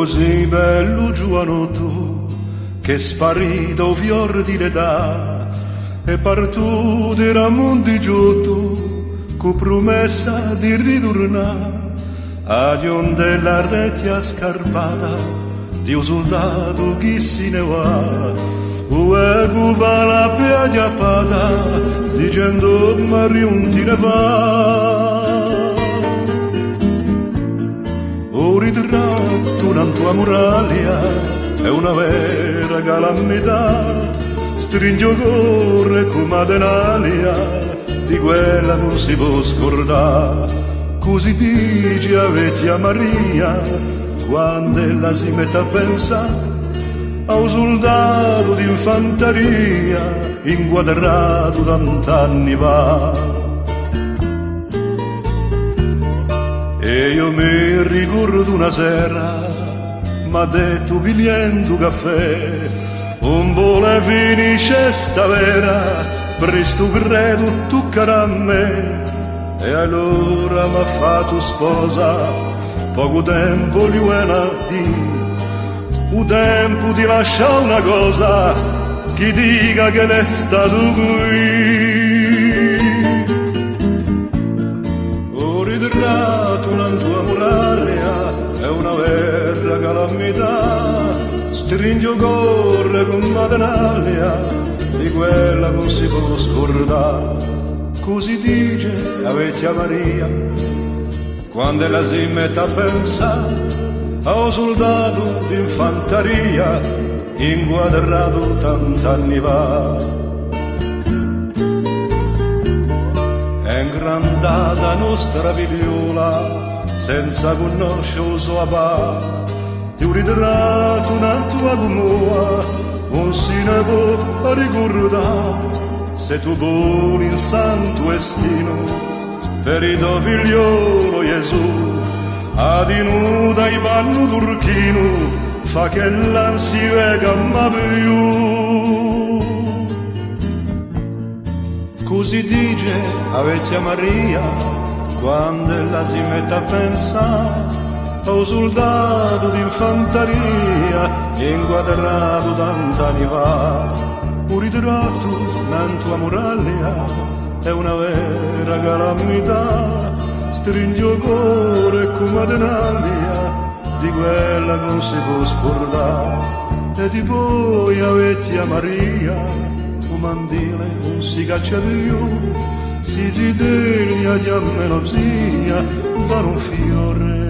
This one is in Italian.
così bello giovanotto che sparito fior di l'età e partù di Ramondi Giotto con promessa di ritornare agli onde la retia scarpata di un soldato che se ne va o ego va la piagliapata dicendo Mario non ti ne va. O ritratto una tua muraglia è una vera calamità, stringo corre come adenalia, di quella non si può scordare. Così dice a vecchia Maria, quando ella si mette a pensare a un soldato d'infanteria inquadrato tant'anni fa. E io mi ricordo una sera, m'ha detto pigliendo caffè, un vole finisce sta vera, presto credo toccherà a me. E allora m'ha fatto sposa, poco tempo gli vuole dire, un tempo di lasciare una cosa, chi dica che l'è stato qui. Ho ritratto una tua muraglia, è una vera calamità, stringo corre con madenaglia, di quella non si può scordare. Così dice la vecchia Maria, quando ella si mette a pensare a un soldato d'infanteria inquadrato tant'anni fa. È ingrandata nostra figliola senza conoscere il suo papà, ti ho ritratto una tua comoa, non si ne può ricordare. Se tu vuoi in santo destino per il tuo figliolo Gesù, adinuta i panno turchino, fa che l'ansi vega ma più. Così dice la vecchia Maria, quando ella si mette a pensare a un soldato d'infanteria inquadrato tant'anni fa. Un ritratto in tua muraglia è una vera calamità, stringo cuore come adenaglia, di quella non si può scordare. E di poi a vecchia Maria un mandile non si caccia più, si deglia di ammelozia da un fiore